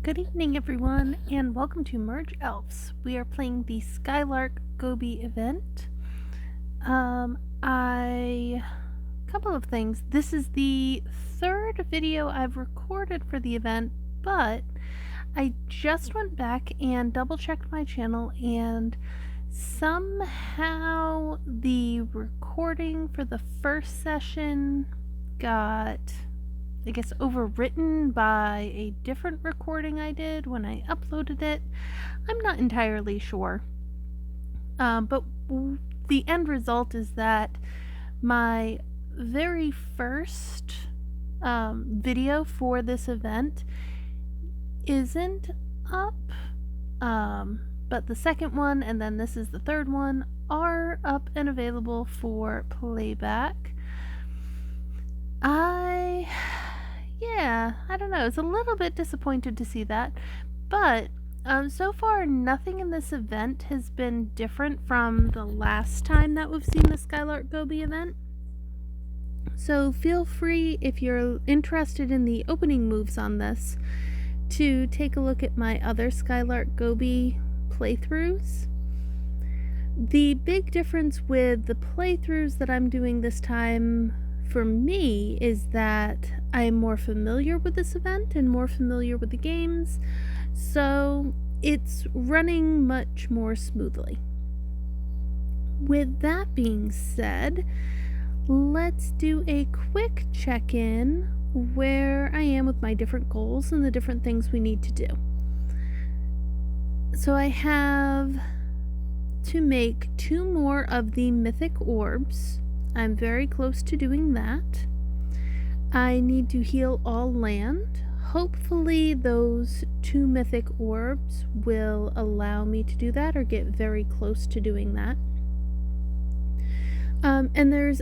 Good evening, everyone, and welcome to Merge Elves. We are playing the Skylark Gobi event. Couple of things. This is the third video I've recorded for the event, but I just went back and double-checked my channel, and somehow the recording for the first session got, I guess, overwritten by a different recording I did when I uploaded it. I'm not entirely sure. But the end result is that my very first video for this event isn't up. But the second one, and then this is the third one, are up and available for playback. I don't know. It's a little bit disappointed to see that, but so far nothing in this event has been different from the last time that we've seen the Skylark Gobi event. So feel free, if you're interested in the opening moves on this, to take a look at my other Skylark Gobi playthroughs. The big difference with the playthroughs that I'm doing this time for me is that I am more familiar with this event and more familiar with the games, so it's running much more smoothly. With that being said, let's do a quick check-in where I am with my different goals and the different things we need to do. So I have to make 2 more of the mythic orbs. I'm very close to doing that. I need to heal all land. Hopefully those 2 mythic orbs will allow me to do that, or get very close to doing that. And there's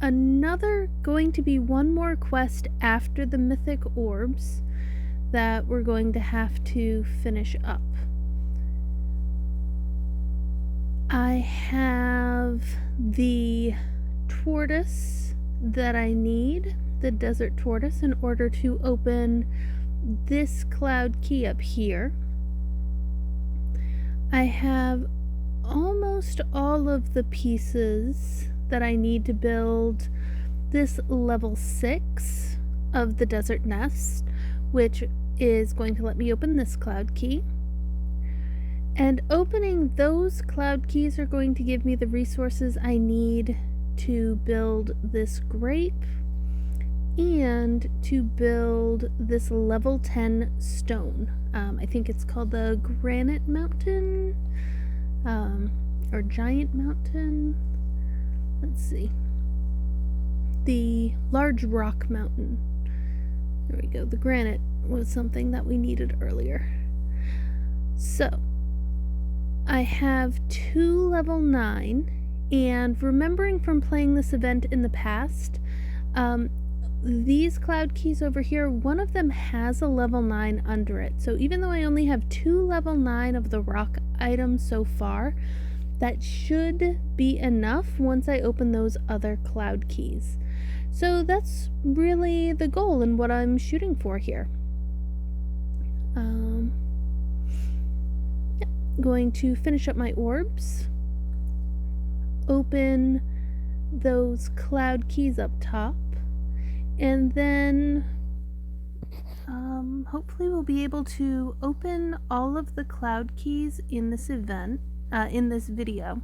going to be one more quest after the mythic orbs that we're going to have to finish up. I have the tortoise that I need, the desert tortoise, in order to open this cloud key up here. I have almost all of the pieces that I need to build this level 6 of the desert nest, which is going to let me open this cloud key. And opening those cloud keys are going to give me the resources I need to build this grape and to build this level 10 stone. I think it's called the granite mountain, or giant mountain. Let's see. The large rock mountain. There we go. The granite was something that we needed earlier. So I have 2 level 9, and remembering from playing this event in the past, these cloud keys over here, one of them has a level 9 under it. So even though I only have 2 level 9 of the rock items so far, that should be enough once I open those other cloud keys. So that's really the goal and what I'm shooting for here. Going to finish up my orbs, open those cloud keys up top, and then hopefully we'll be able to open all of the cloud keys in this event, in this video.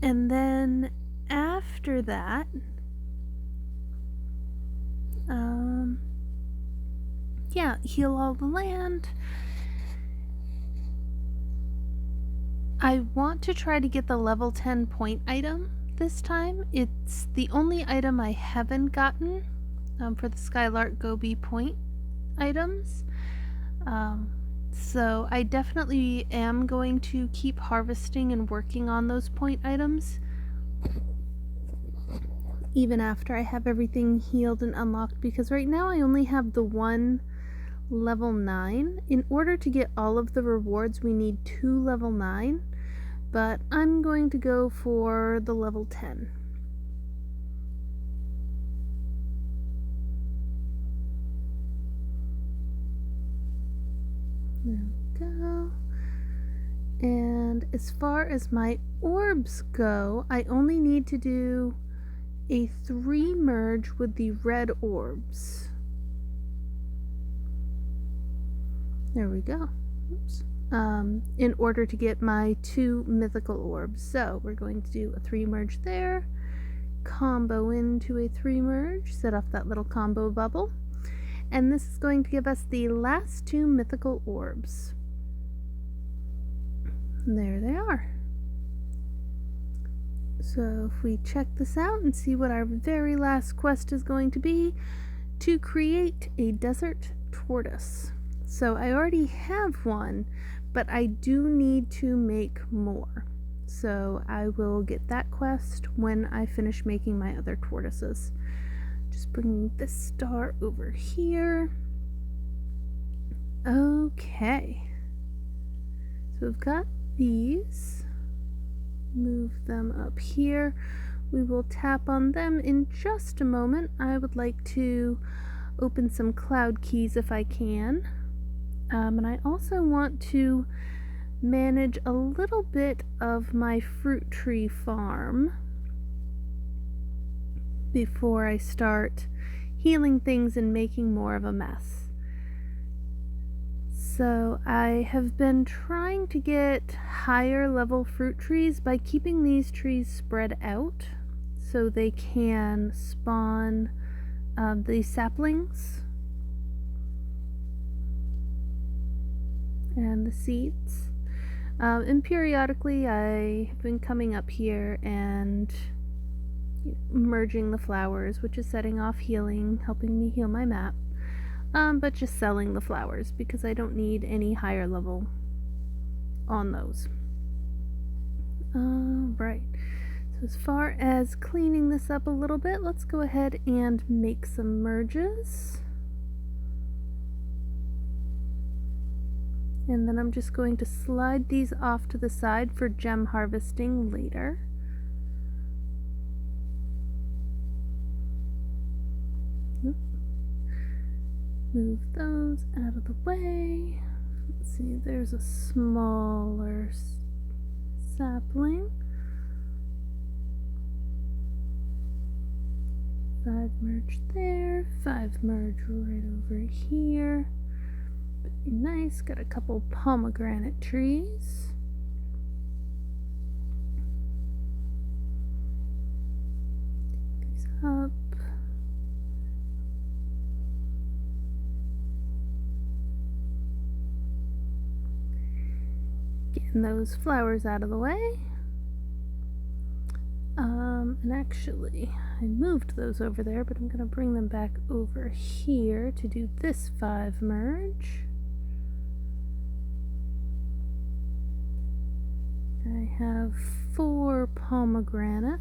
And then after that, heal all the land. I want to try to get the level 10 point item this time. It's the only item I haven't gotten for the Skylark Gobi point items. So I definitely am going to keep harvesting and working on those point items even after I have everything healed and unlocked, because right now I only have the 1 level 9. In order to get all of the rewards we need 2 level 9, but I'm going to go for the level 10. There we go. And as far as my orbs go, I only need to do a 3 merge with the red orbs. There we go. Oops. In order to get my 2 mythical orbs. So we're going to do a 3 merge there, combo into a 3 merge, set off that little combo bubble, and this is going to give us the last 2 mythical orbs. There they are. So if we check this out and see what our very last quest is going to be, to create a desert tortoise. So I already have one, but I do need to make more. So I will get that quest when I finish making my other tortoises. Just bringing this star over here. Okay. So we've got these. Move them up here. We will tap on them in just a moment. I would like to open some cloud keys if I can. And I also want to manage a little bit of my fruit tree farm before I start healing things and making more of a mess. So I have been trying to get higher level fruit trees by keeping these trees spread out so they can spawn the saplings and the seeds. And periodically I have been coming up here and merging the flowers, which is setting off healing, helping me heal my map. But just selling the flowers because I don't need any higher level on those. Alright, so as far as cleaning this up a little bit, let's go ahead and make some merges. And then I'm just going to slide these off to the side for gem harvesting later. Move those out of the way. Let's see, there's a smaller sapling. 5 merge there, 5 merge right over here. Very nice, got a couple pomegranate trees. Take these up. Getting those flowers out of the way. And actually, I moved those over there, but I'm going to bring them back over here to do this 5 merge. I have 4 pomegranate.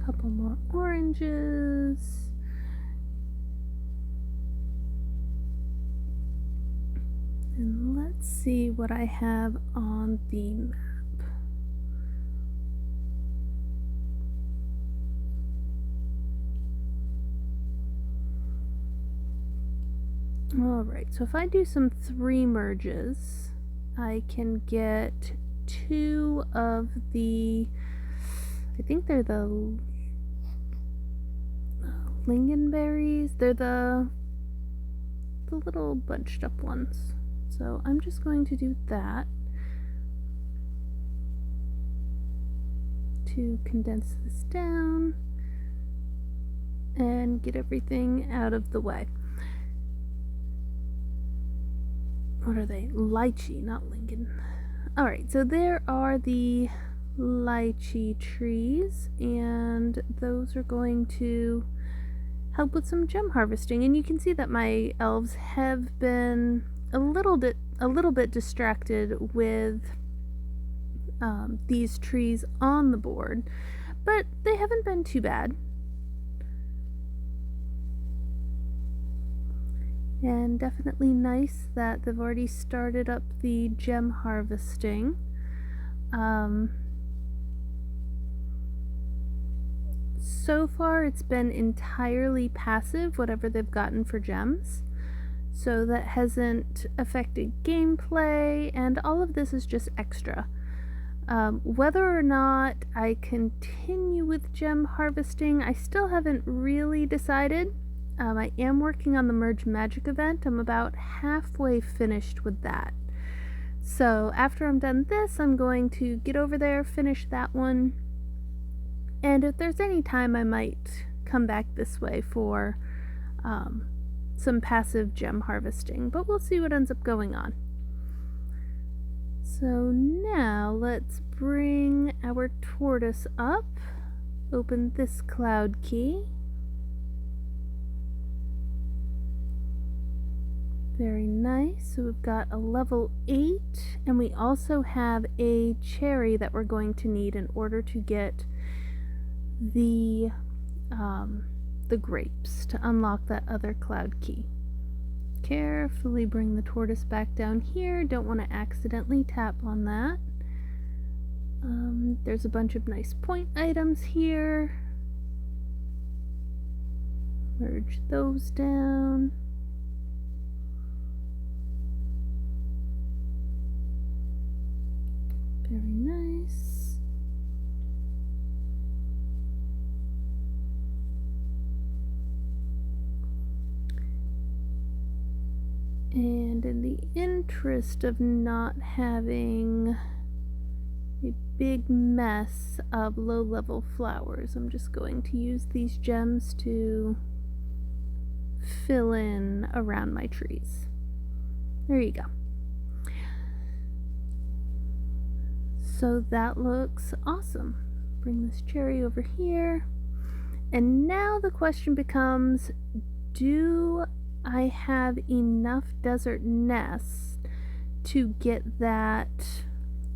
Couple more oranges. And let's see what I have on the map. Alright, so if I do some 3 merges, I can get 2 of the, I think they're the lingonberries. They're the little bunched up ones. So I'm just going to do that to condense this down and get everything out of the way. What are they? Lychee, not lingon. Alright, so there are the lychee trees, and those are going to help with some gem harvesting. And you can see that my elves have been a little bit distracted with these trees on the board, but they haven't been too bad. And definitely nice that they've already started up the gem harvesting. So far it's been entirely passive, whatever they've gotten for gems. So that hasn't affected gameplay, and all of this is just extra. Whether or not I continue with gem harvesting, I still haven't really decided. I am working on the Merge Magic event. I'm about halfway finished with that. So after I'm done this, I'm going to get over there, finish that one, and if there's any time, I might come back this way for some passive gem harvesting, but we'll see what ends up going on. So now let's bring our tortoise up, open this cloud key. Very nice. So we've got a level 8, and we also have a cherry that we're going to need in order to get the grapes to unlock that other cloud key. Carefully bring the tortoise back down here. Don't want to accidentally tap on that. There's a bunch of nice point items here. Merge those down. Very nice. And in the interest of not having a big mess of low-level flowers, I'm just going to use these gems to fill in around my trees. There you go. So that looks awesome. Bring this cherry over here. And now the question becomes, do I have enough desert nests to get that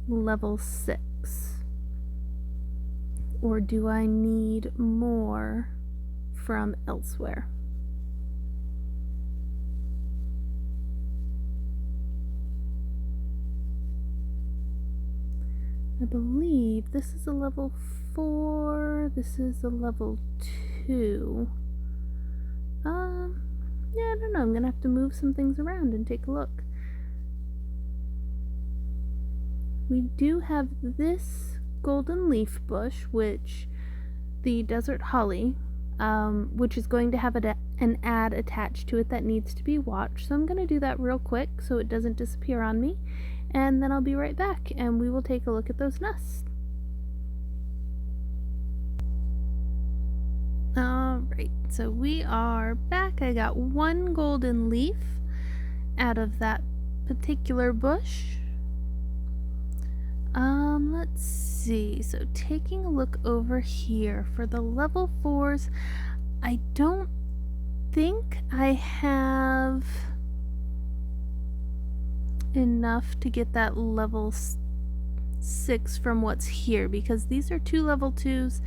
level 6? Or do I need more from elsewhere? I believe this is a level 4, this is a level 2. Yeah, I don't know, I'm gonna have to move some things around and take a look. We do have this golden leaf bush, which the desert holly, which is going to have an ad attached to it that needs to be watched. So I'm gonna do that real quick so it doesn't disappear on me. And then I'll be right back and we will take a look at those nests. Alright, so we are back. I got one golden leaf out of that particular bush. Let's see. So taking a look over here for the level 4s, I don't think I have enough to get that level 6 from what's here, because these are 2 level 2s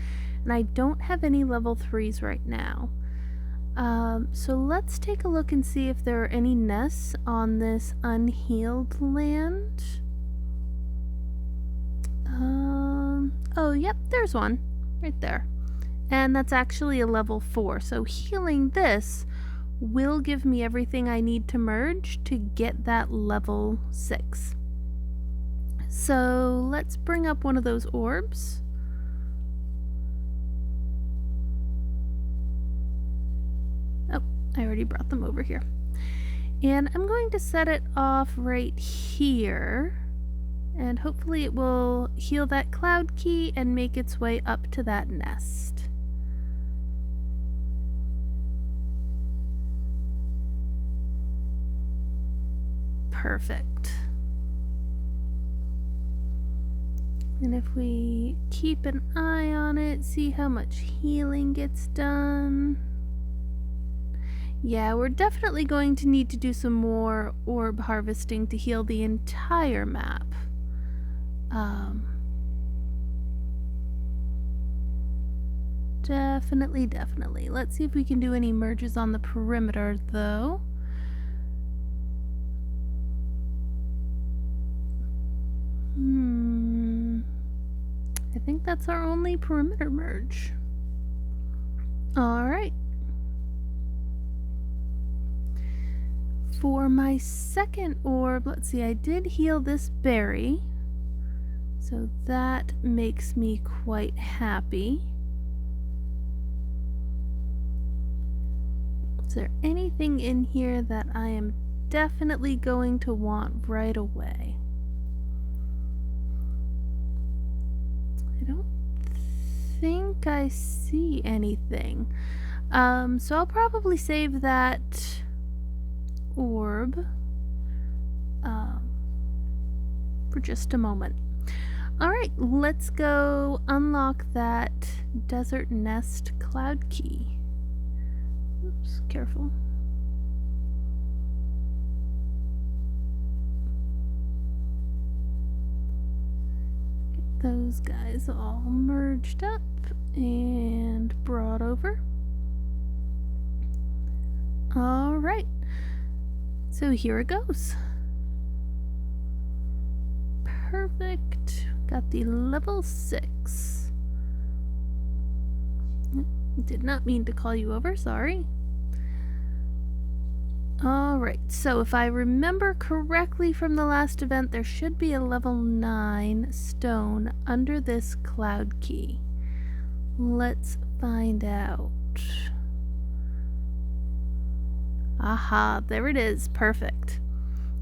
and I don't have any level 3s right now. So let's take a look and see if there are any nests on this unhealed land. Oh yep, there's one right there, and that's actually a level 4, so healing this will give me everything I need to merge to get that level 6. So let's bring up one of those orbs. Oh, I already brought them over here. And I'm going to set it off right here, and hopefully it will heal that cloud key and make its way up to that nest. Perfect. And if we keep an eye on it, see how much healing gets done. Yeah, we're definitely going to need to do some more orb harvesting to heal the entire map. Definitely. Let's see if we can do any merges on the perimeter, though. think that's our only perimeter merge. Alright. For my second orb, let's see, I did heal this berry, so that makes me quite happy. Is there anything in here that I am definitely going to want right away? I don't think I see anything. So I'll probably save that orb for just a moment. Alright, let's go unlock that desert nest cloud key. Oops, careful. Get those guys all merged up and brought over. Alright, so here it goes. Perfect. Got the level 6. Did not mean to call you over, sorry. Alright, so if I remember correctly from the last event, there should be a level 9 stone under this cloud key. Let's find out. Aha, there it is. Perfect.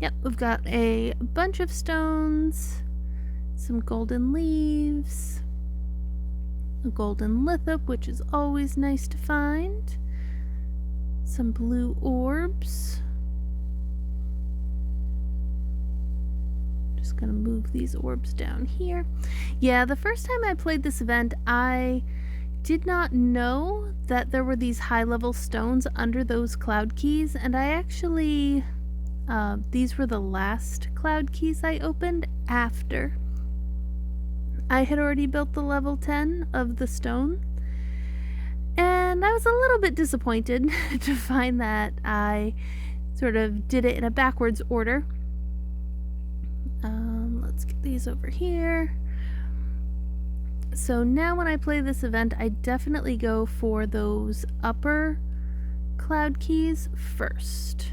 Yep, we've got a bunch of stones, some golden leaves, a golden lithope, which is always nice to find, some blue orbs. Just gonna move these orbs down here. Yeah, the first time I played this event, I did not know that there were these high-level stones under those cloud keys, and I actually, these were the last cloud keys I opened after I had already built the level 10 of the stone, and I was a little bit disappointed to find that I sort of did it in a backwards order. Let's get these over here. So now when I play this event, I definitely go for those upper cloud keys first.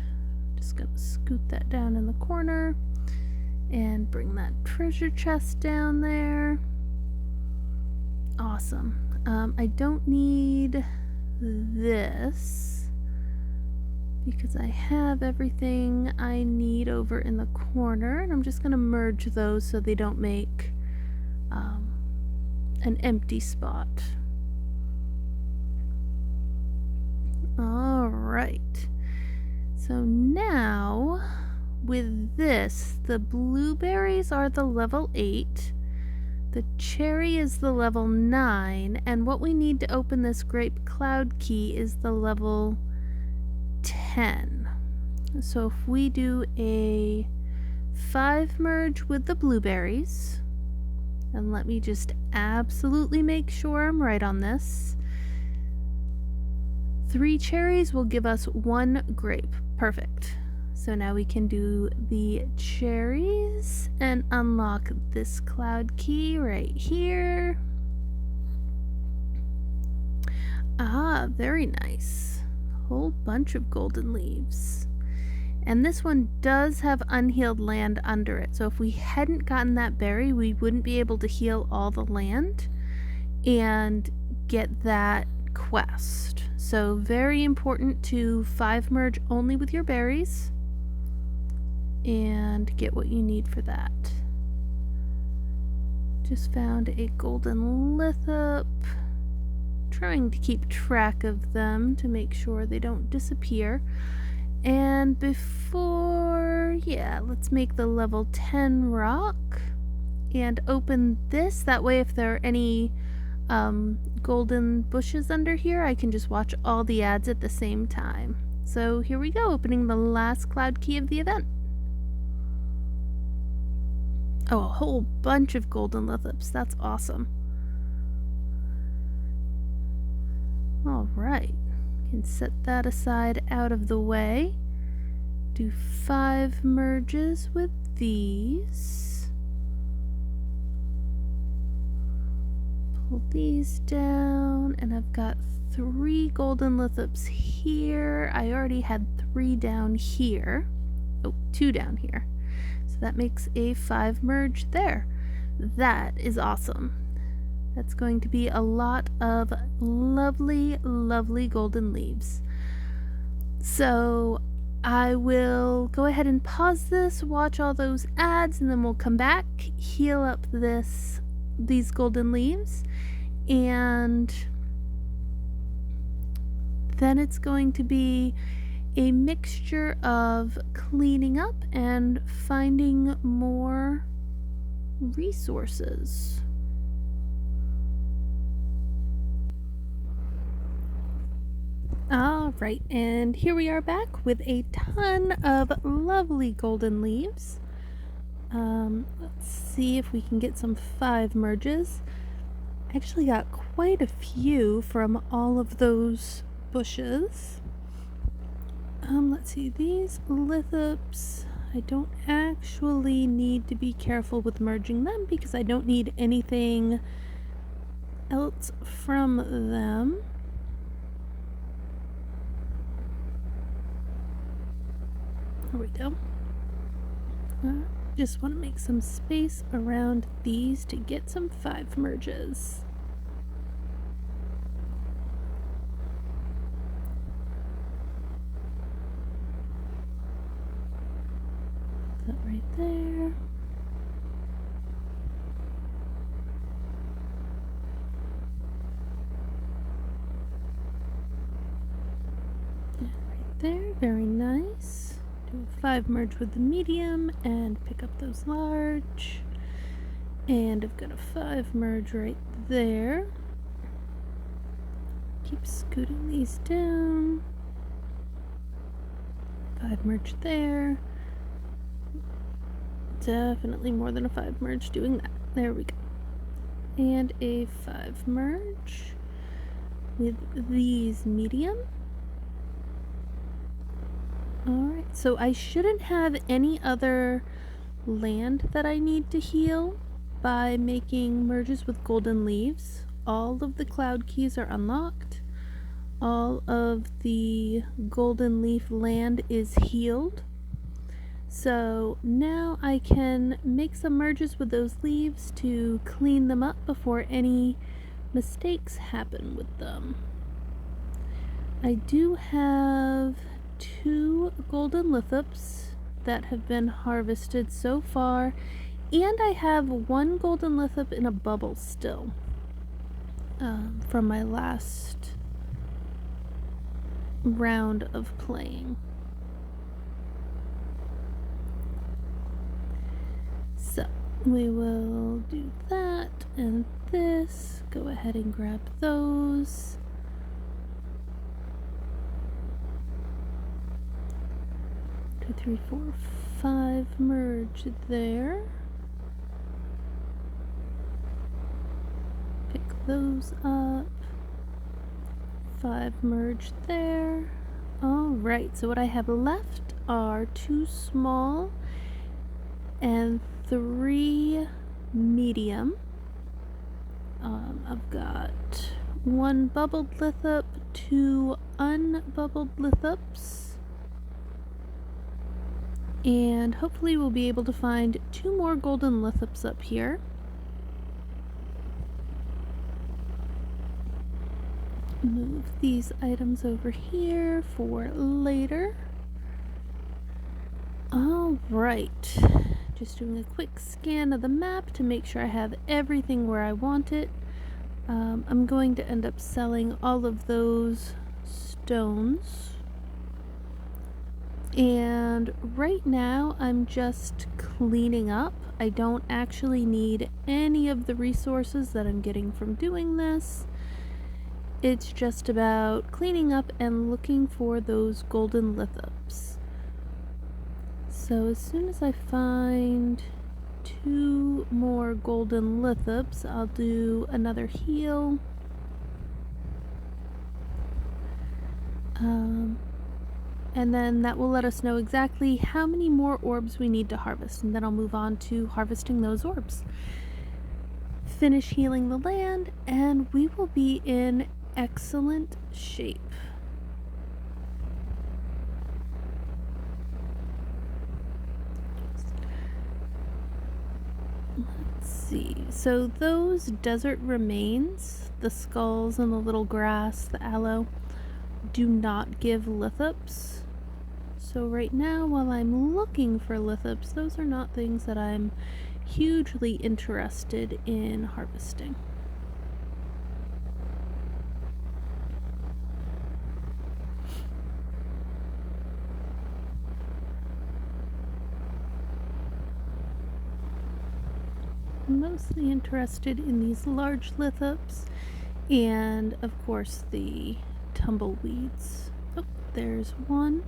Just gonna scoot that down in the corner and bring that treasure chest down there. Awesome. I don't need this because I have everything I need over in the corner, and I'm just gonna merge those so they don't make an empty spot. Alright, so now with this, the blueberries are the level 8, the cherry is the level 9, and what we need to open this grape cloud key is the level 10. So if we do a 5 merge with the blueberries, and let me just absolutely make sure I'm right on this. 3 cherries will give us 1 grape. Perfect. So now we can do the cherries and unlock this cloud key right here. Ah, very nice. Whole bunch of golden leaves. And this one does have unhealed land under it. So if we hadn't gotten that berry, we wouldn't be able to heal all the land and get that quest. So very important to 5 merge only with your berries and get what you need for that. Just found a golden lithope. Trying to keep track of them to make sure they don't disappear. And before, yeah, let's make the level 10 rock and open this. That way if there are any golden bushes under here, I can just watch all the ads at the same time. So here we go, opening the last cloud key of the event. Oh, a whole bunch of golden lithopes. That's awesome. Alright. Can set that aside out of the way. Do 5 merges with these. pull these down, and I've got 3 golden lithops here. I already had 3 down here. Oh, 2 down here. So that makes a 5 merge there. That is awesome. That's going to be a lot of lovely, lovely golden leaves. So I will go ahead and pause this, watch all those ads, and then we'll come back, heal up these golden leaves, and then it's going to be a mixture of cleaning up and finding more resources. Alright, and here we are back with a ton of lovely golden leaves. Let's see if we can get some 5 merges. I actually got quite a few from all of those bushes. Let's see, these lithops, I don't actually need to be careful with merging them because I don't need anything else from them. There we go. Just want to make some space around these to get some 5 merges. That right there. And right there, very nice. Do a 5 merge with the medium and pick up those large. And I've got a 5 merge right there. Keep scooting these down. 5 merge there. Definitely more than a 5 merge doing that. There we go. And a 5 merge with these medium. Alright, so I shouldn't have any other land that I need to heal by making merges with golden leaves. All of the cloud keys are unlocked. All of the golden leaf land is healed. So now I can make some merges with those leaves to clean them up before any mistakes happen with them. I do have 2 golden lithops that have been harvested so far, and I have 1 golden lithop in a bubble still from my last round of playing. So we will do that and this. Go ahead and grab those. Two, 3, 4, 5 merge there. Pick those up. 5 merge there. Alright, so what I have left are 2 small and 3 medium. I've got 1 bubbled lithop, 2 unbubbled lithops, and hopefully we'll be able to find 2 more golden lithops up here. Move these items over here for later. Alright, just doing a quick scan of the map to make sure I have everything where I want it. I'm going to end up selling all of those stones. And right now I'm just cleaning up. I don't actually need any of the resources that I'm getting from doing this. It's just about cleaning up and looking for those golden lithops. So as soon as I find 2 more golden lithops, I'll do another heal. And then that will let us know exactly how many more orbs we need to harvest, and then I'll move on to harvesting those orbs. finish healing the land, and we will be in excellent shape. Let's see. So those desert remains, the skulls and the little grass, the aloe, do not give lithops. So right now, while I'm looking for lithops, those are not things that I'm hugely interested in harvesting. I'm mostly interested in these large lithops and, of course, the tumbleweeds. Oh, there's one.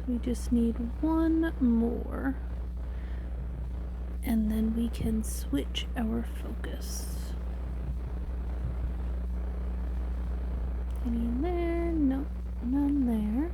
We just need one more, and then we can switch our focus. Any in there? Nope, none there.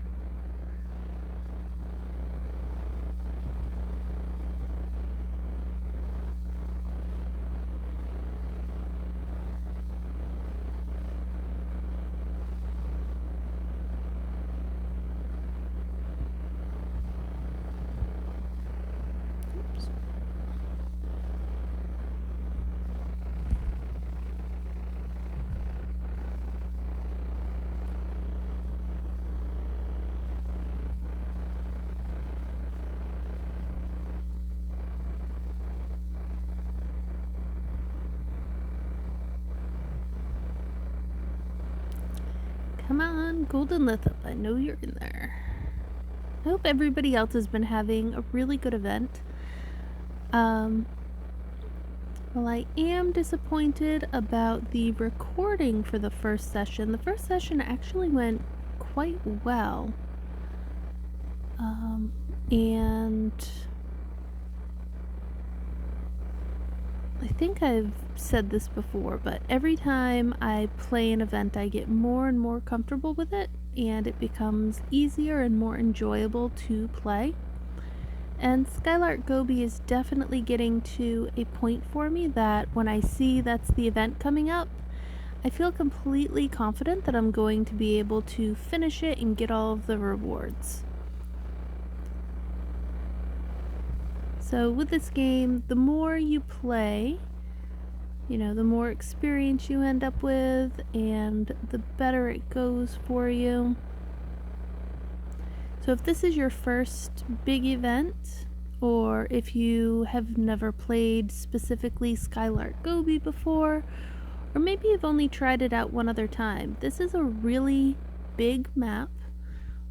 Come on, golden lithop, I know you're in there. I hope everybody else has been having a really good event. Well, I am disappointed about the recording for the first session. The first session actually went quite well. And I think I've said this before, but every time I play an event, I get more and more comfortable with it, and it becomes easier and more enjoyable to play. And Skylark Gobi is definitely getting to a point for me that when I see that's the event coming up, I feel completely confident that I'm going to be able to finish it and get all of the rewards. So with this game, the more you play, the more experience you end up with, and the better it goes for you. So if this is your first big event, or if you have never played specifically Skylark Gobi before, or maybe you've only tried it out one other time, this is a really big map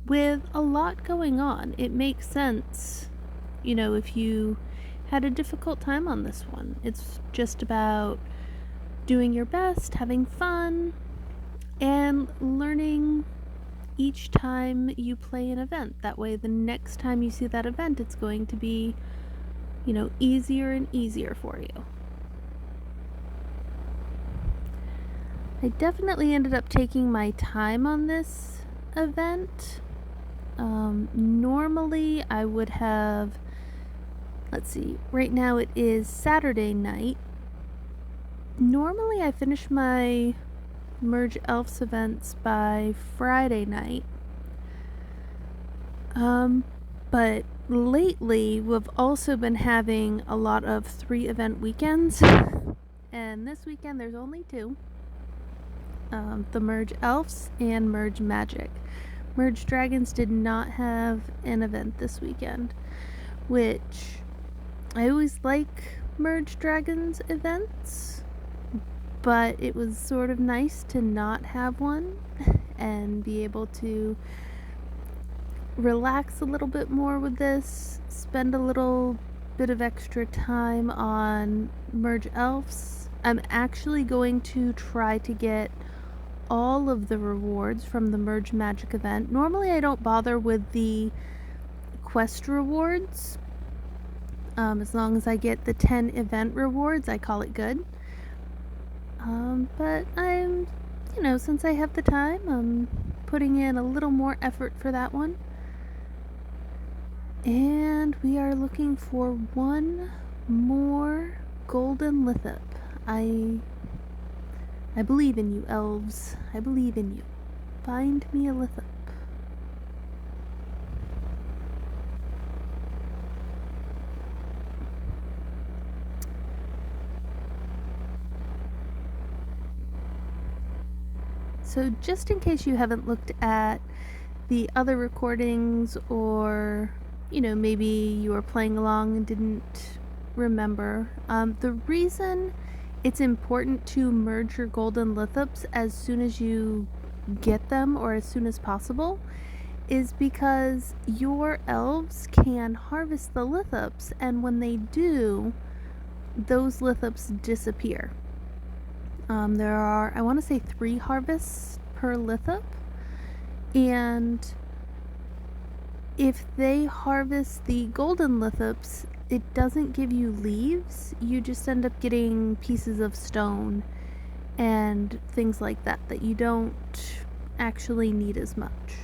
with a lot going on. It makes sense, if you had a difficult time on this one. It's just about doing your best, having fun, and learning each time you play an event. That way the next time you see that event, it's going to be, easier and easier for you. I definitely ended up taking my time on this event. Normally I would have, let's see, right now it is Saturday night. Normally I finish my Merge Elfs events by Friday night. But lately we've also been having a lot of 3 event weekends. And this weekend there's only 2. The Merge Elves and Merge Magic. Merge Dragons did not have an event this weekend, which I always like Merge Dragons events, but it was sort of nice to not have one and be able to relax a little bit more with this, spend a little bit of extra time on Merge Elves. I'm actually going to try to get all of the rewards from the Merge Magic event. Normally I don't bother with the quest rewards. As long as I get the 10 event rewards, I call it good. But I'm, since I have the time, I'm putting in a little more effort for that one. And we are looking for one more golden lithop. I believe in you, elves. I believe in you. Find me a lithop. So just in case you haven't looked at the other recordings, or maybe you were playing along and didn't remember, the reason it's important to merge your golden lithops as soon as you get them, or as soon as possible, is because your elves can harvest the lithops, and when they do, those lithops disappear. There are, I want to say, 3 harvests per lithop, and if they harvest the golden lithops, it doesn't give you leaves. You just end up getting pieces of stone and things like that that you don't actually need as much.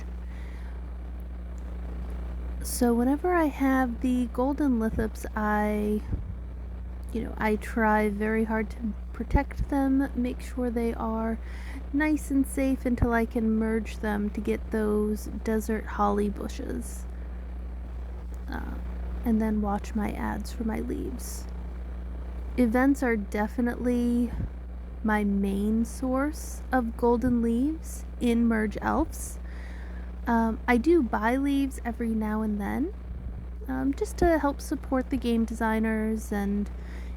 So whenever I have the golden lithops, I try very hard to protect them, make sure they are nice and safe until I can merge them to get those desert holly bushes. And then watch my ads for my leaves. Events are definitely my main source of golden leaves in Merge Elves. I do buy leaves every now and then, just to help support the game designers, and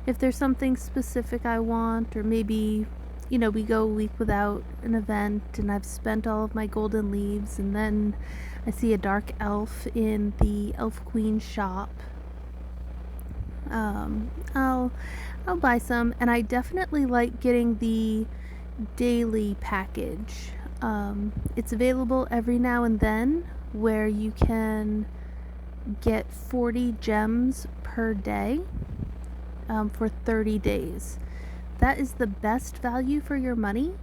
if there's something specific I want, or maybe, we go a week without an event and I've spent all of my golden leaves, and then I see a dark elf in the Elf Queen shop. I'll buy some, and I definitely like getting the daily package. It's available every now and then, where you can get 40 gems per day for 30 days. That is the best value for your money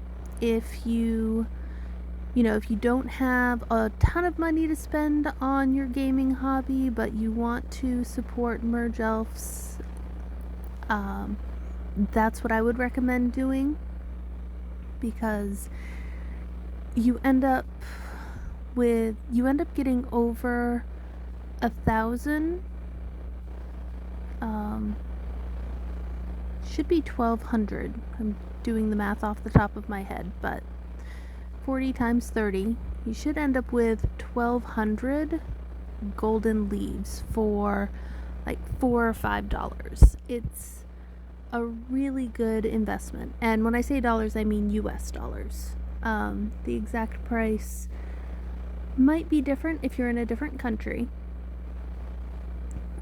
if you don't have a ton of money to spend on your gaming hobby, but you want to support Merge Elves. That's what I would recommend doing, because you end up getting over 1,000. Should be 1,200. I'm doing the math off the top of my head, but 40 times 30, you should end up with 1,200 golden leaves for like $4 or $5. It's a really good investment. And when I say dollars, I mean US dollars. The exact price might be different if you're in a different country.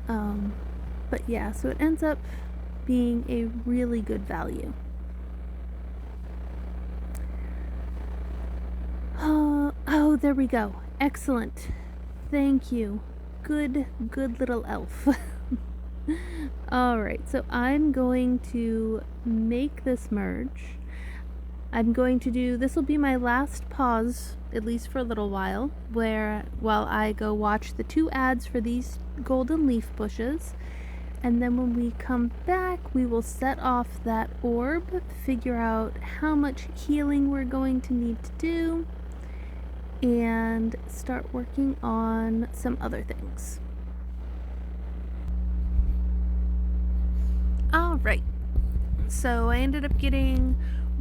But yeah, so it ends up being a really good value. Oh, there we go. Excellent. Thank you. Good little elf. Alright, so I'm going to make this merge. This will be my last pause, at least for a little while, while I go watch the 2 ads for these golden leaf bushes. And then when we come back, we will set off that orb, figure out how much healing we're going to need to do, and start working on some other things. Alright, so I ended up getting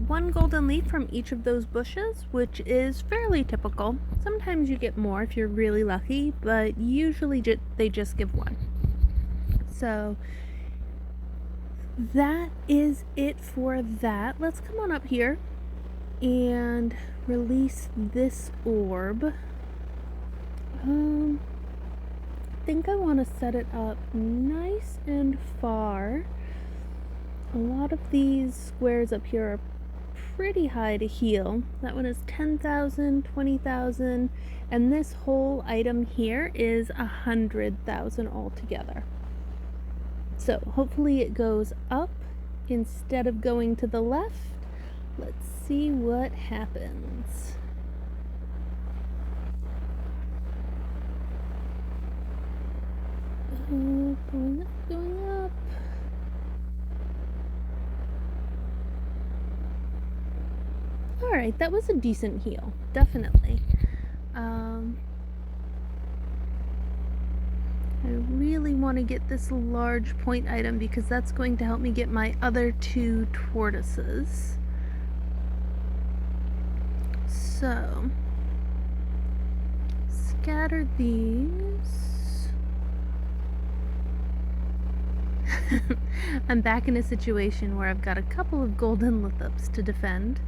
1 golden leaf from each of those bushes, which is fairly typical. Sometimes you get more if you're really lucky, but usually they just give 1. So that is it for that. Let's come on up here and release this orb. I think I want to set it up nice and far. A lot of these squares up here are pretty high to heal. That one is 10,000, 20,000, and this whole item here is 100,000 altogether. So hopefully it goes up instead of going to the left. Let's see what happens. Going up, going up. Alright, that was a decent heal, definitely. I really want to get this large point item because that's going to help me get my other 2 tortoises. So, scatter these. I'm back in a situation where I've got a couple of golden lithops to defend.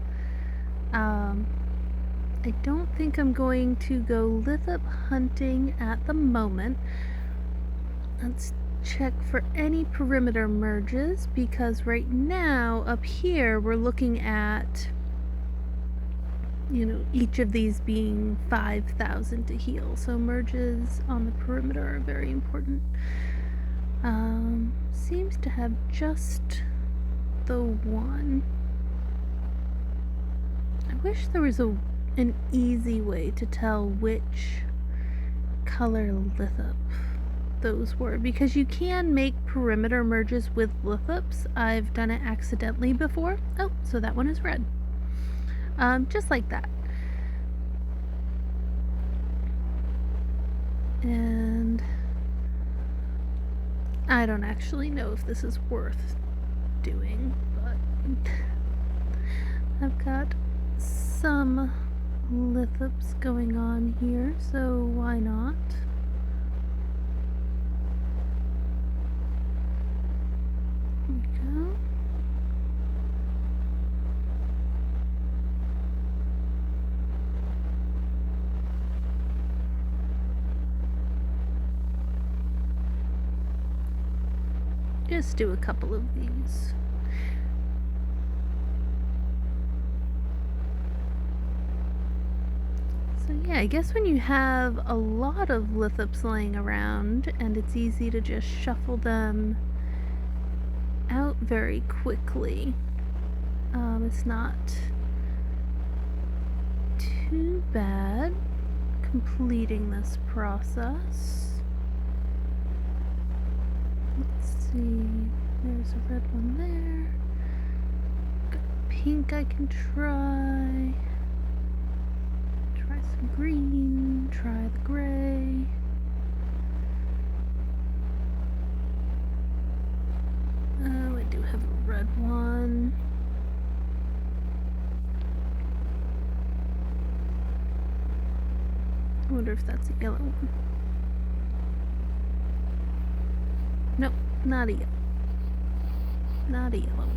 I don't think I'm going to go lithop hunting at the moment. Let's check for any perimeter merges, because right now up here we're looking at, you know, each of these being 5,000 to heal. So merges on the perimeter are very important. Seems to have just the one. I wish there was an easy way to tell which color lithop those were, because you can make perimeter merges with lithops. I've done it accidentally before. Oh, so that one is red. Just like that. And I don't actually know if this is worth doing, but I've got some lithops going on here, so why not? There we go. Just do a couple of these. So yeah, I guess when you have a lot of lithops laying around and it's easy to just shuffle them out very quickly, it's not too bad completing this process. Let's see, there's a red one there. Got pink I can try. Try some green, try the gray. Oh, I do have a red one. I wonder if that's a yellow one. Nope, not a yellow. Not a yellow one.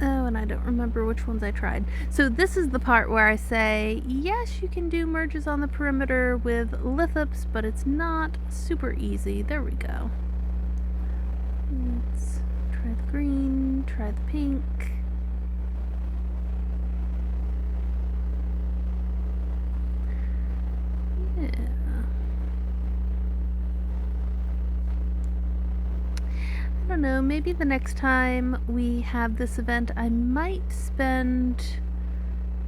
Oh, and I don't remember which ones I tried. So this is the part where I say, yes, you can do merges on the perimeter with lithops, but it's not super easy. There we go. Let's try the green, try the pink. Yeah. I don't know, maybe the next time we have this event I might spend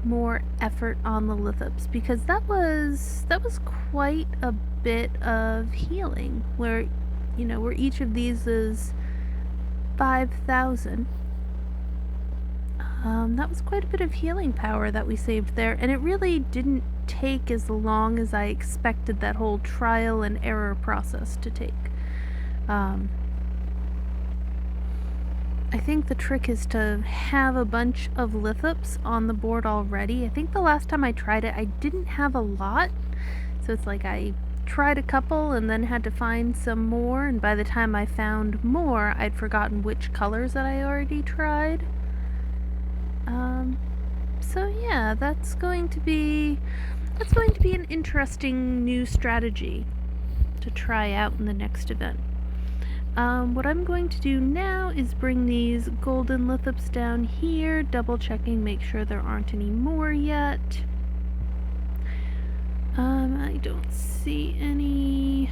more effort on the lithops, because that was quite a bit of healing, where, you know, where each of these is 5,000. That was quite a bit of healing power that we saved there, and it really didn't take as long as I expected that whole trial and error process to take. I think the trick is to have a bunch of lithops on the board already. I think the last time I tried it, I didn't have a lot, so it's like I tried a couple and then had to find some more, and by the time I found more, I'd forgotten which colors that I already tried. So yeah, that's going to be an interesting new strategy to try out in the next event. What I'm going to do now is bring these golden lithops down here, double checking, make sure there aren't any more yet. I don't see any.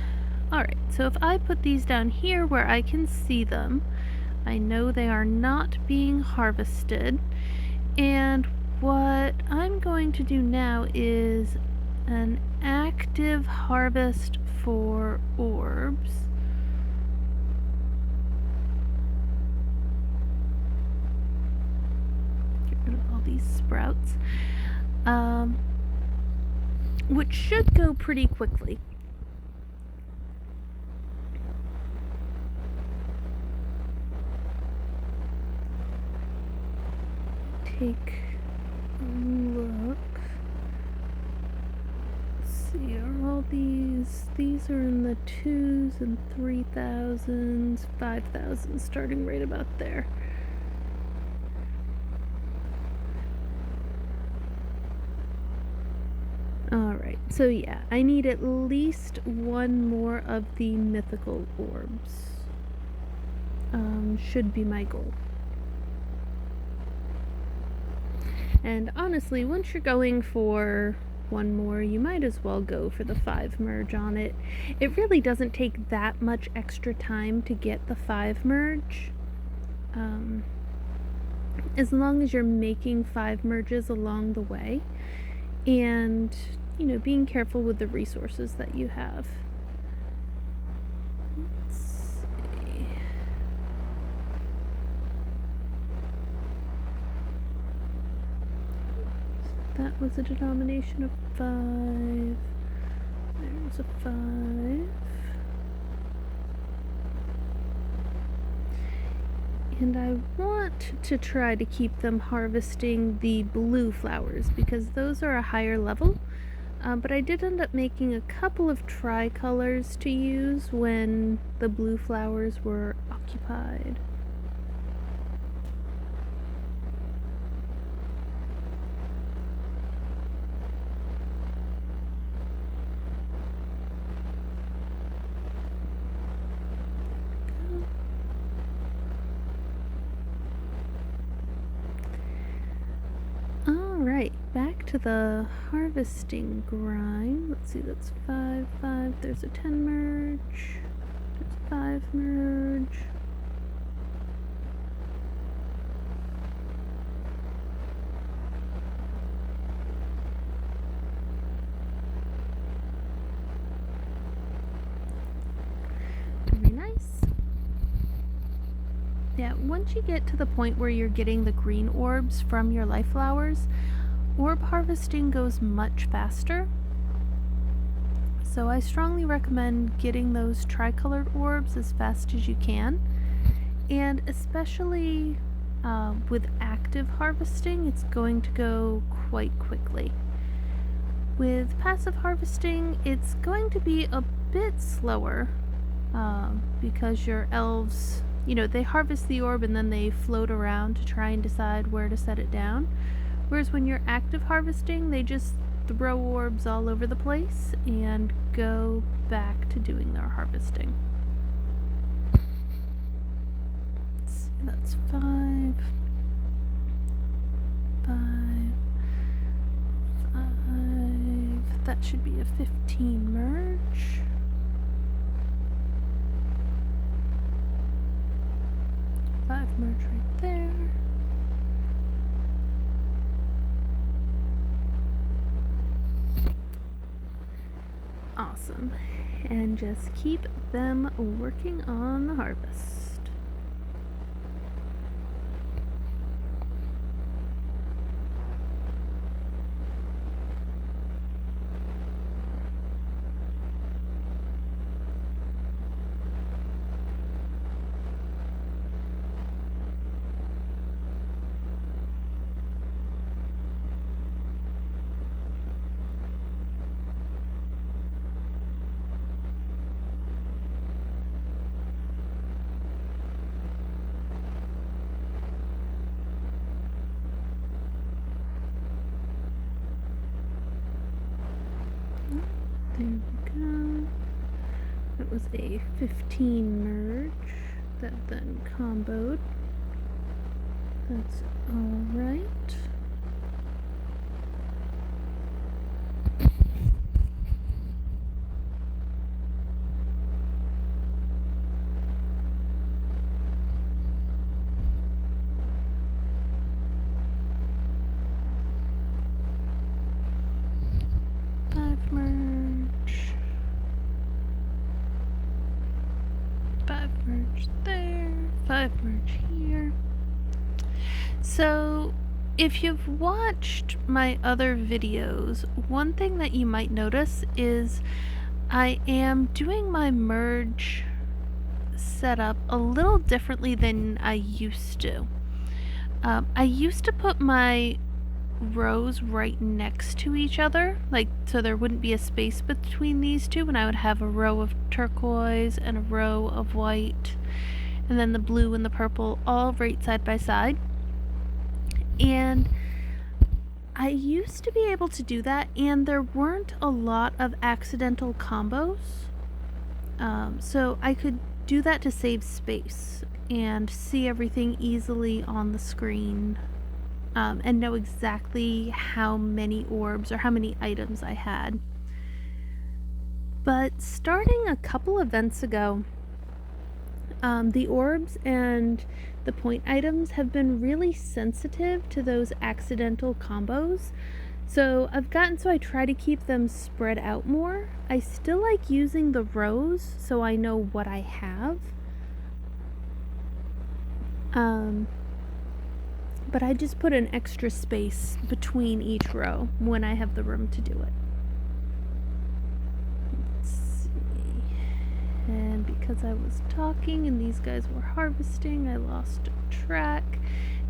Alright, so if I put these down here where I can see them, I know they are not being harvested. And what I'm going to do now is an active harvest for orbs. these sprouts, which should go pretty quickly. Take a look. Let's see, are all these are in the 2s and 3,000s, 5,000, starting right about there. Alright, so yeah, I need at least one more of the mythical orbs. Should be my goal. And honestly, once you're going for one more, you might as well go for the 5 merge on it. It really doesn't take that much extra time to get the 5 merge. As long as you're making 5 merges along the way and, you know, being careful with the resources that you have. Let's see. That was a denomination of 5. There's a 5. And I want to try to keep them harvesting the blue flowers because those are a higher level. But I did end up making a couple of tricolors to use when the blue flowers were occupied. Alright, back to the harvesting grind. Let's see, that's 5, 5. There's a 10 merge. There's 5 merge. Very nice. Yeah, once you get to the point where you're getting the green orbs from your life flowers, orb harvesting goes much faster. So I strongly recommend getting those tricolored orbs as fast as you can. And especially with active harvesting, it's going to go quite quickly. With passive harvesting, it's going to be a bit slower because your elves, you know, they harvest the orb and then they float around to try and decide where to set it down. Whereas when you're active harvesting, they just throw orbs all over the place and go back to doing their harvesting. Let's see, that's 5, 5, 5. That should be a 15 merge. Merge right there. Awesome. And just keep them working on the harvest. There we go. That was a 15 merge that then comboed. That's alright. So if you've watched my other videos, one thing that you might notice is I am doing my merge setup a little differently than I used to. I used to put my rows right next to each other, like so there wouldn't be a space between these two, and I would have a row of turquoise and a row of white, and then the blue and the purple all right side by side. And I used to be able to do that, and there weren't a lot of accidental combos. So I could do that to save space and see everything easily on the screen, and know exactly how many orbs or how many items I had. But starting a couple events ago, the orbs and the point items have been really sensitive to those accidental combos. So I try to keep them spread out more. I still like using the rows so I know what I have. But I just put an extra space between each row when I have the room to do it. Let's see. And because I was talking and these guys were harvesting, I lost track.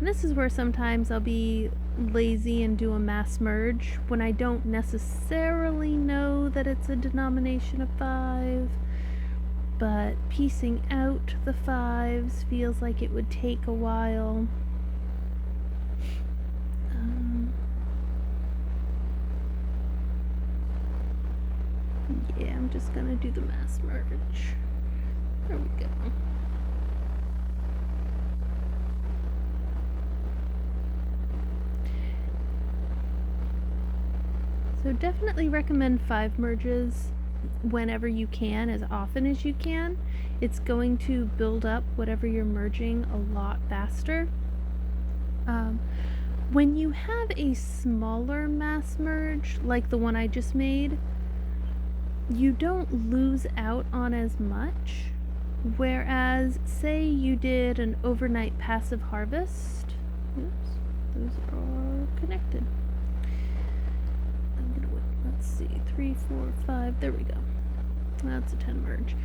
And this is where sometimes I'll be lazy and do a mass merge when I don't necessarily know that it's a denomination of 5, but piecing out the 5s feels like it would take a while. Yeah, I'm just gonna do the mass merge. There we go. So definitely recommend 5 merges whenever you can, as often as you can. It's going to build up whatever you're merging a lot faster. When you have a smaller mass merge, like the one I just made, you don't lose out on as much. Whereas, say you did an overnight passive harvest. Oops, those are connected. I'm gonna wait. Let's see, 3, 4, 5. There we go. That's a 10 merge.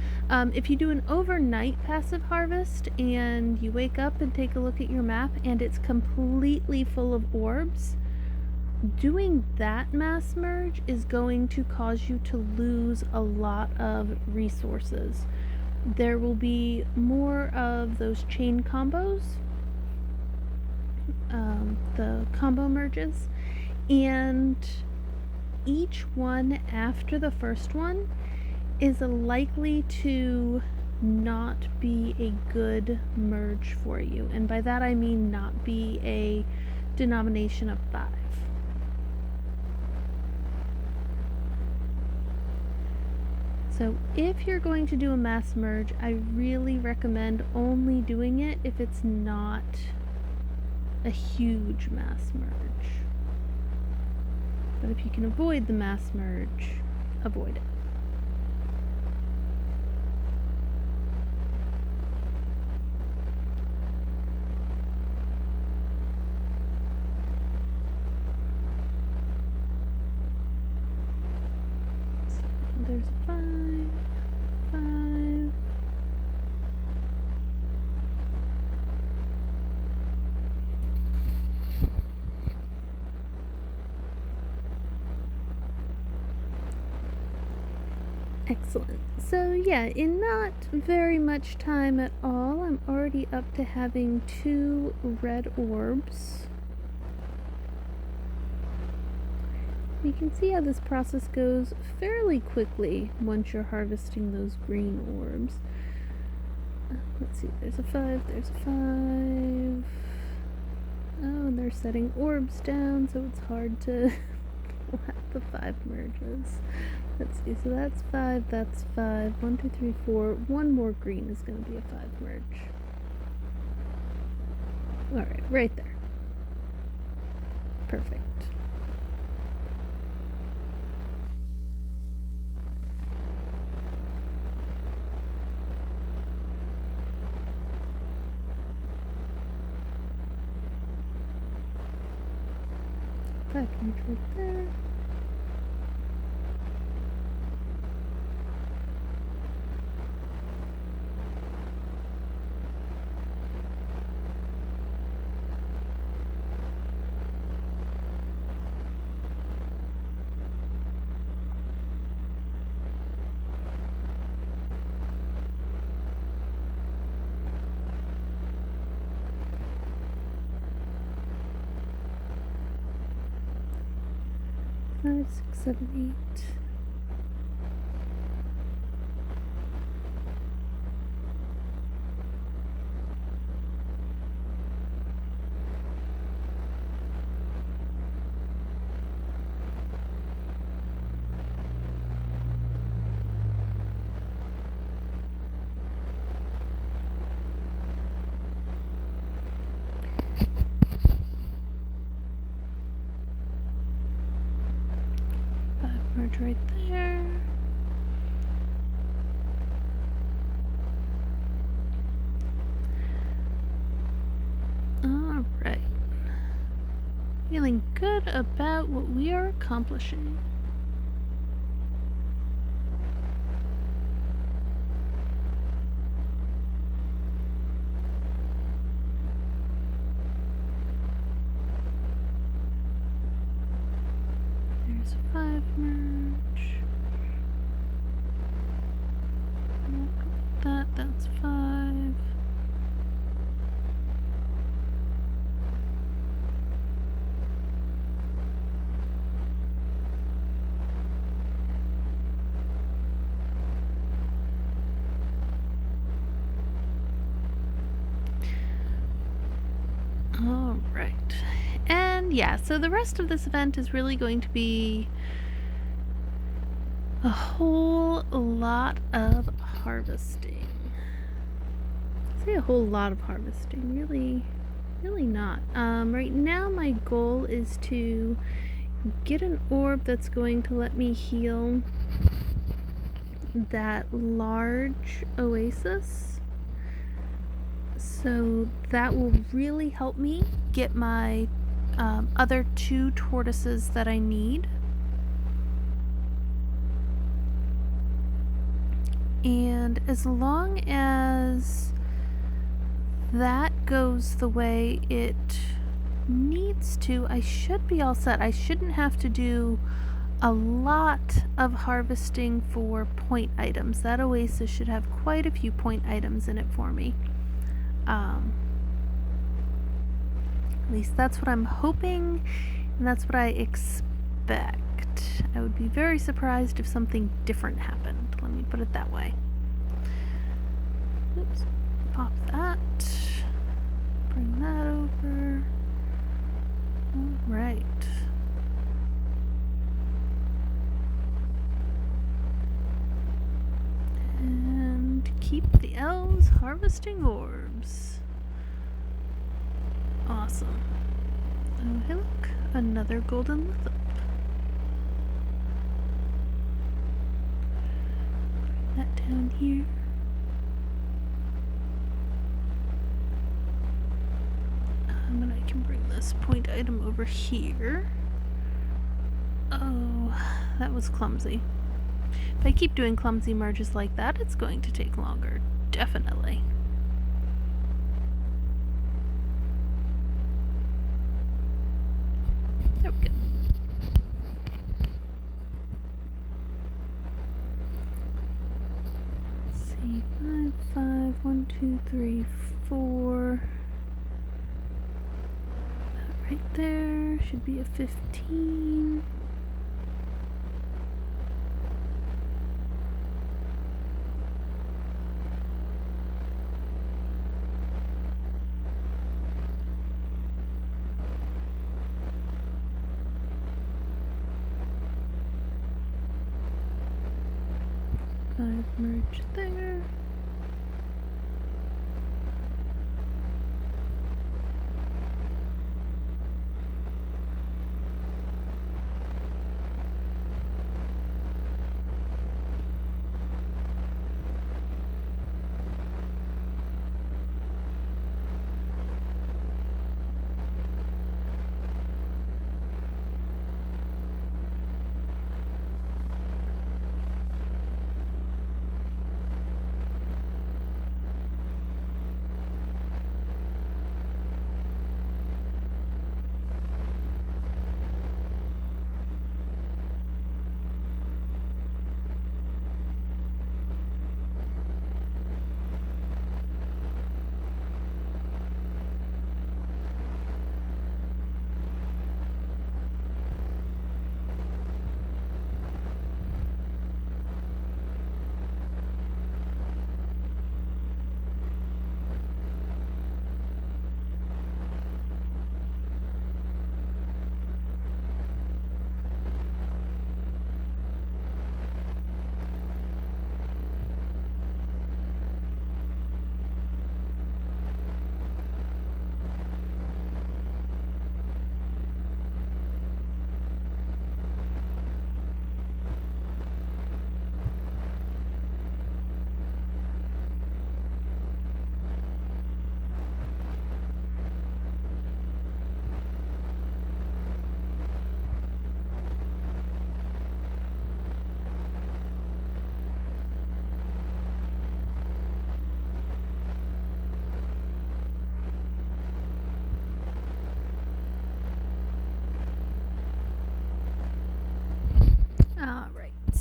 If you do an overnight passive harvest and you wake up and take a look at your map and it's completely full of orbs, doing that mass merge is going to cause you to lose a lot of resources. There will be more of those chain combos, the combo merges, and each one after the first one is likely to not be a good merge for you. And by that I mean not be a denomination of 5. So if you're going to do a mass merge, I really recommend only doing it if it's not a huge mass merge. But if you can avoid the mass merge, avoid it. There's 5, 5. Excellent. So yeah, in not very much time at all, I'm already up to having 2 red orbs. You can see how this process goes fairly quickly once you're harvesting those green orbs. Let's see, there's a 5, there's a 5. Oh, and they're setting orbs down, so it's hard to pull out the 5 merges. Let's see, so that's 5, that's 5. 1, 2, 3, 4. One more green is going to be a 5 merge. Alright, right there. Perfect. That merge right there. Five, 6, 7, 8. Merge right there. All right. Feeling good about what we are accomplishing. There's a 5 merge. That's 5. All right. And yeah, so the rest of this event is really going to be a whole lot of harvesting. I say a whole lot of harvesting, really not. Right now my goal is to get an orb that's going to let me heal that large oasis. So that will really help me get my other 2 tortoises that I need. And as long as that goes the way it needs to, I should be all set. I shouldn't have to do a lot of harvesting for point items. That oasis should have quite a few point items in it for me. At least that's what I'm hoping, and that's what I expect. I would be very surprised if something different happened. Let me put it that way. Oops. Pop that. Bring that over. Alright. And keep the elves harvesting orbs. Awesome. Oh, hey look. Another golden lithope. That down here. And I can bring this point item over here. Oh, that was clumsy. If I keep doing clumsy merges like that, it's going to take longer. Definitely. There we go. Let's see, 5, 5, 1, 2, 3, 4. That right there should be a 15. Merge there.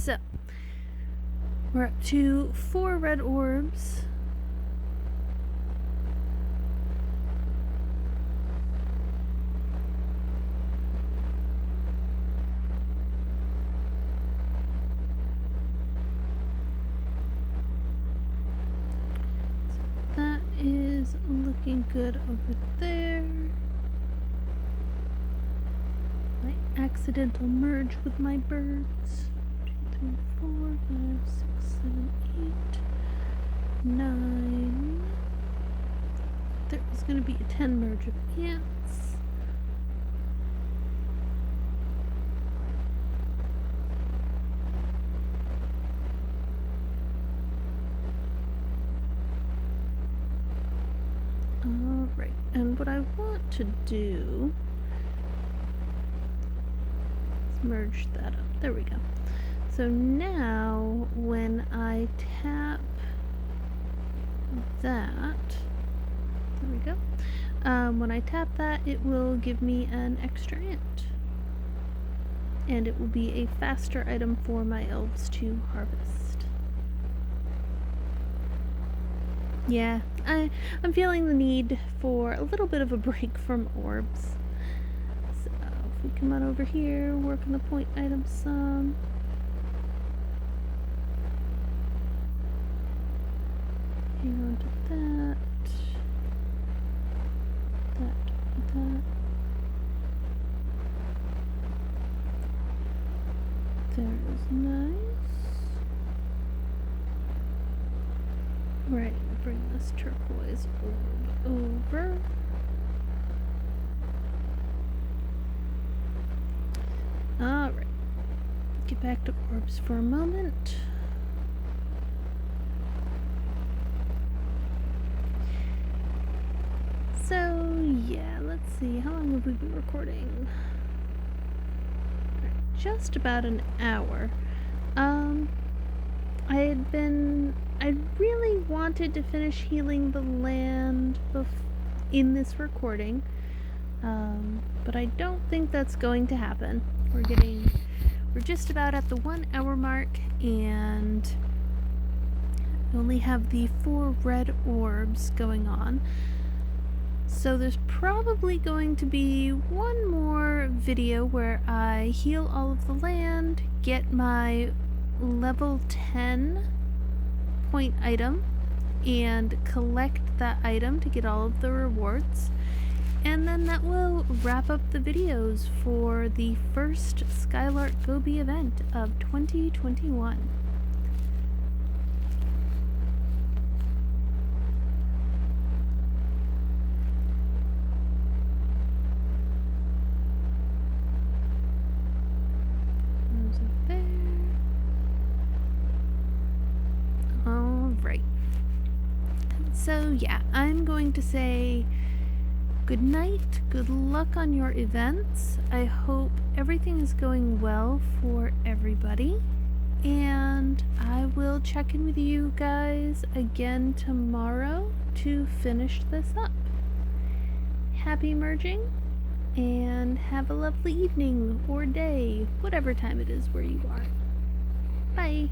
So, we're up to 4 red orbs. So that is looking good over there. My accidental merge with my birds. 2, 3, 4, 5, 6, 7, 8, 9. There is going to be a 10 merge of ants. Alright, and what I want to do is merge that up. There we go. So now when I tap that, there we go. When I tap that, it will give me an extra ant. And it will be a faster item for my elves to harvest. Yeah, I'm feeling the need for a little bit of a break from orbs. So if we come on over here, work on the point item some. Hang on to that. That. There's nice. Right, bring this turquoise orb over. Alright. Get back to orbs for a moment. So, yeah, let's see. How long have we been recording? Just about an hour. I really wanted to finish healing the land in this recording, but I don't think that's going to happen. We're just about at the 1 hour mark, and we only have the 4 red orbs going on. So there's probably going to be one more video where I heal all of the land, get my level 10 point item, and collect that item to get all of the rewards. And then that will wrap up the videos for the first Skylark Gobi event of 2021. So yeah, I'm going to say good night, good luck on your events. I hope everything is going well for everybody, and I will check in with you guys again tomorrow to finish this up. Happy merging, and have a lovely evening or day, whatever time it is where you are. Bye!